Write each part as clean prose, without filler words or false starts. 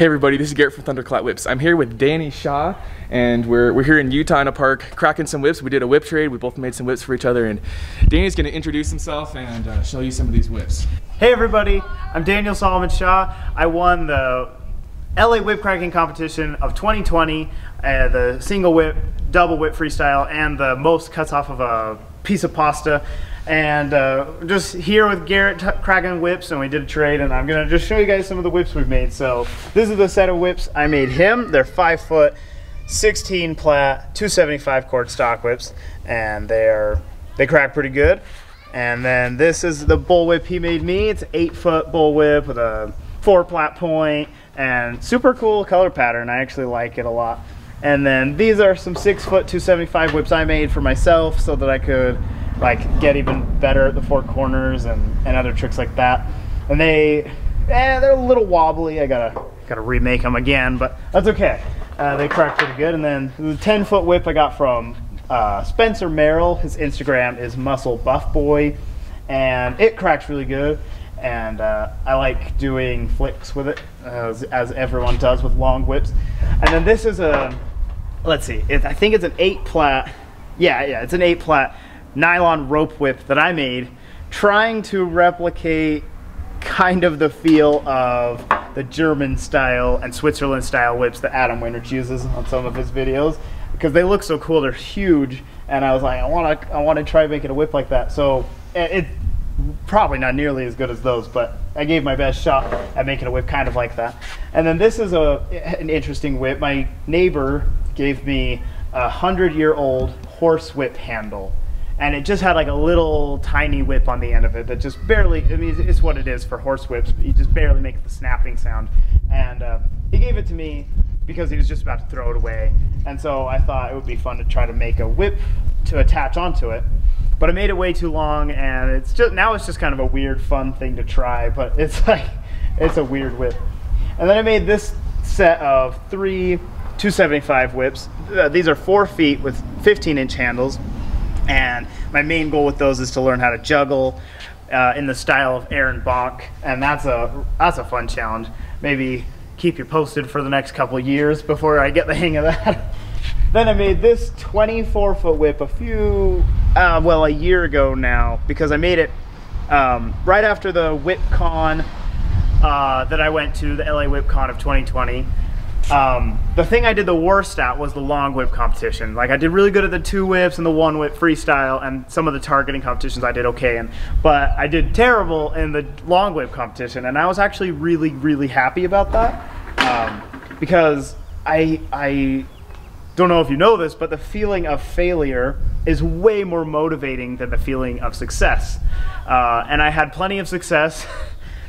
Hey everybody, this is Garrett from Thunderclap Whips. I'm here with Danny Shaw, and we're here in Utah in a park cracking some whips. We did a whip trade. We both made some whips for each other, and Danny's going to introduce himself and show you some of these whips. Hey everybody, I'm Daniel Solomon Shaw. I won the LA whip cracking competition of 2020, the single whip, double whip freestyle, and the most cuts off of a piece of pasta. And just here with Garrett cracking whips, and we did a trade, and I'm gonna just show you guys some of the whips we've made. So this is the set of whips I made him. They're 5 foot, 16 plat, 275 cord stock whips, and they crack pretty good. And then this is the bull whip he made me. It's an 8 foot bull whip with a 4 plat point and super cool color pattern. I actually like it a lot. And then these are some 6 foot, 275 whips I made for myself so that I could get even better at the 4 corners and other tricks like that. And they're a little wobbly. I gotta remake them again, but that's okay. They crack pretty good. And then the 10 foot whip I got from Spencer Merrill. His Instagram is Muscle Buff Boy, and it cracks really good. And I like doing flicks with it, as everyone does with long whips. And then this is a, let's see, I think it's an 8 plat. Yeah, it's an 8 plat nylon rope whip that I made, trying to replicate kind of the feel of the German style and Switzerland style whips that Adam Winrich uses on some of his videos, because they look so cool. They're huge, and I was like, I want to try making a whip like that. So it's probably not nearly as good as those, but I gave my best shot at making a whip kind of like that. And then this is an interesting whip. My neighbor gave me a 100-year-old horse whip handle, and it just had like a little tiny whip on the end of it that just barely, I mean, it's what it is for horse whips, but you just barely make the snapping sound. And he gave it to me because he was just about to throw it away. And so I thought it would be fun to try to make a whip to attach onto it. But I made it way too long, and it's just kind of a weird, fun thing to try, but it's a weird whip. And then I made this set of 3 275 whips. These are 4 feet with 15-inch handles. And my main goal with those is to learn how to juggle in the style of Aaron Bonk, and that's a fun challenge. Maybe keep you posted for the next couple of years before I get the hang of that. Then I made this 24-foot whip a year ago now, because I made it right after the WhipCon that I went to, the LA WhipCon of 2020. The thing I did the worst at was the long whip competition. Like, I did really good at the 2 whips and the 1 whip freestyle, and some of the targeting competitions I did okay in, but I did terrible in the long whip competition, and I was actually really, really happy about that, because I don't know if you know this, but the feeling of failure is way more motivating than the feeling of success, and I had plenty of success.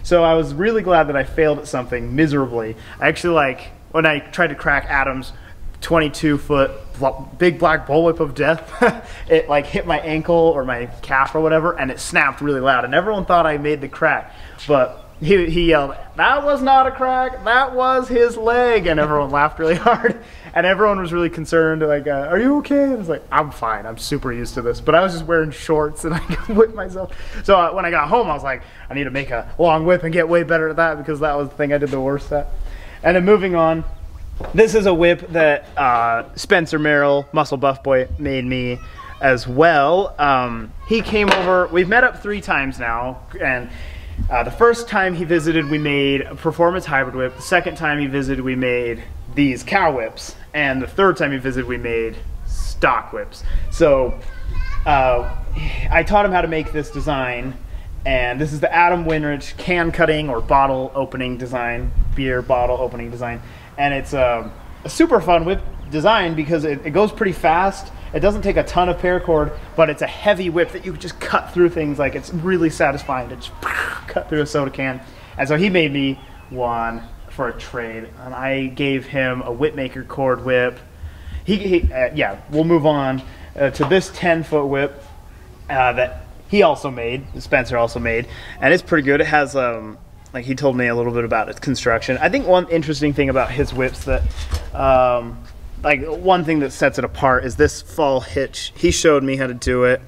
So I was really glad that I failed at something miserably. I actually, when I tried to crack Adam's 22-foot big black bullwhip of death, it hit my ankle or my calf or whatever, and it snapped really loud, and everyone thought I made the crack, but he yelled, "That was not a crack, that was his leg," and everyone laughed really hard, and everyone was really concerned, "Are you okay?" And I was like, "I'm fine, I'm super used to this," but I was just wearing shorts and I could whip myself. So when I got home, I was like, I need to make a long whip and get way better at that, because that was the thing I did the worst at. And then moving on, this is a whip that Spencer Merrill, Muscle Buff Boy, made me as well. He came over, we've met up 3 times now, and the first time he visited, we made a performance hybrid whip. The second time he visited, we made these cow whips. And the third time he visited, we made stock whips. So I taught him how to make this design. And this is the Adam Winrich can cutting or bottle opening design, beer bottle opening design. And it's a super fun whip design because it goes pretty fast. It doesn't take a ton of paracord, but it's a heavy whip that you just cut through things. It's really satisfying to just cut through a soda can. And so he made me one for a trade, and I gave him a Whipmaker cord whip. Yeah, we'll move on to this 10-foot whip that he also made, Spencer also made, and it's pretty good. It has, he told me a little bit about its construction. I think one interesting thing about his whips that, one thing that sets it apart is this fall hitch. He showed me how to do it,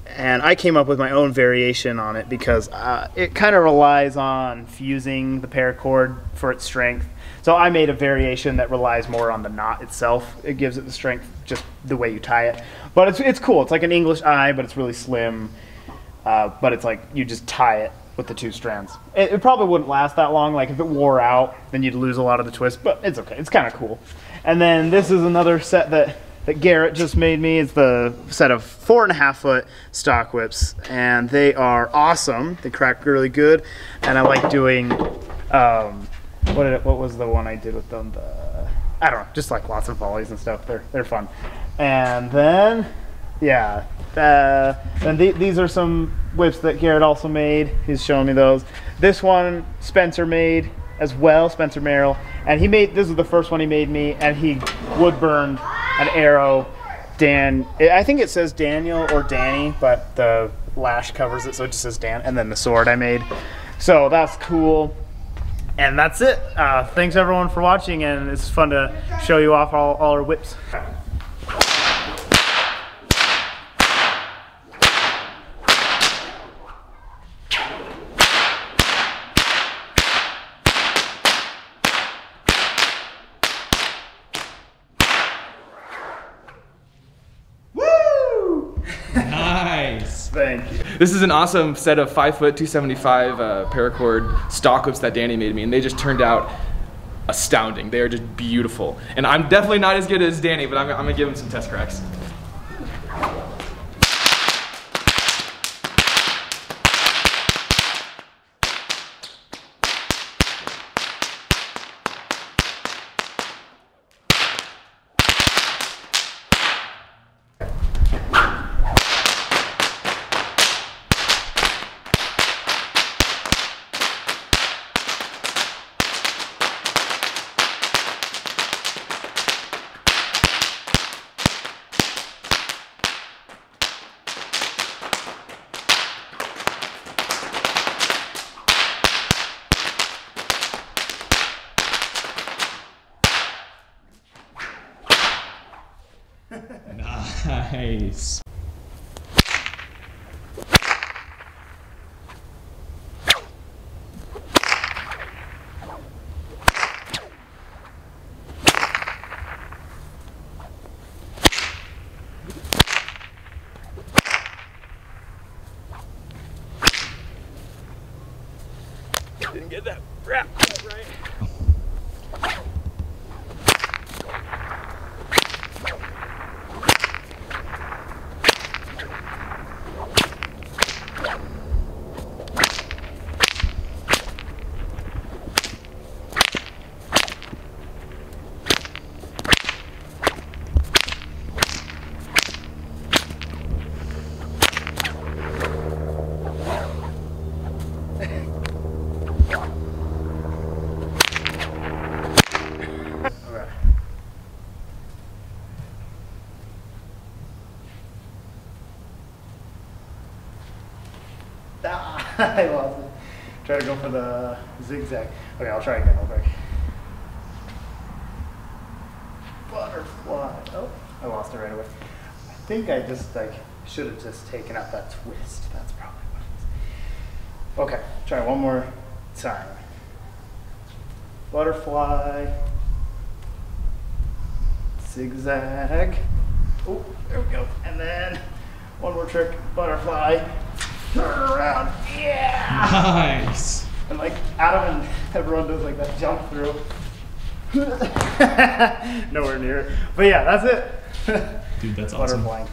and I came up with my own variation on it because it kind of relies on fusing the paracord for its strength. So I made a variation that relies more on the knot itself. It gives it the strength just the way you tie it. But it's cool. It's like an English eye, but it's really slim. But it's like you just tie it with the 2 strands. It probably wouldn't last that long. Like if it wore out, then you'd lose a lot of the twist, but it's okay. It's kind of cool. And then this is another set that Garrett just made me. It's the set of 4.5 foot stock whips, and they are awesome. They crack really good, and I like doing, what was the one I did with them? I don't know, just like lots of volleys and stuff. They're fun. And then, yeah, then these are some whips that Garrett also made. He's showing me those. This one Spencer made as well, Spencer Merrill, and this was the first one he made me, and he wood burned an arrow. I think it says Daniel or Danny, but the lash covers it, so it just says Dan, and then the sword I made. So that's cool. And that's it. Thanks everyone for watching, and it's fun to show you off all our whips. Nice. Thank you. This is an awesome set of 5 foot 275 paracord stock whips that Danny made me, and they just turned out astounding. They are just beautiful. And I'm definitely not as good as Danny, but I'm gonna give him some test cracks. Nice. Didn't get that wrap right. I lost it. Try to go for the zigzag. Okay, I'll try again real quick. Butterfly. Oh, I lost it right away. I think I just should have just taken out that twist. That's probably what it is. Okay, try one more time. Butterfly. Zigzag. Oh, there we go. And then one more trick. Butterfly. Turn around, yeah! Nice. And like Adam and everyone does like that jump through. Nowhere near it. But yeah, that's it. Dude, that's awesome. Butterfly.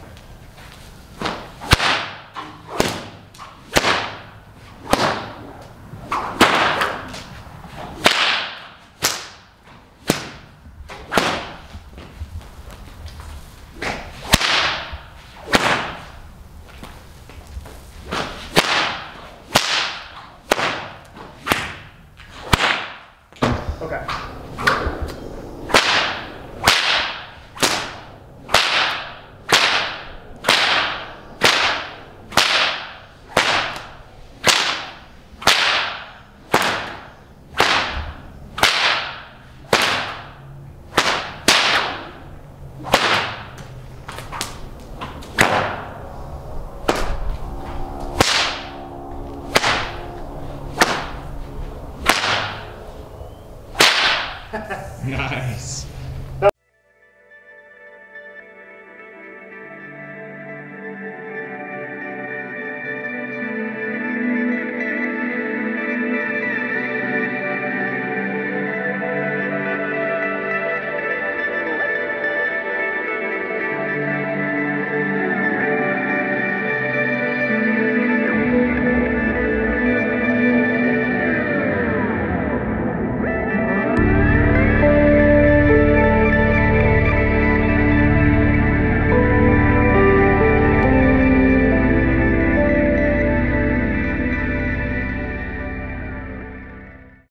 Okay. Nice.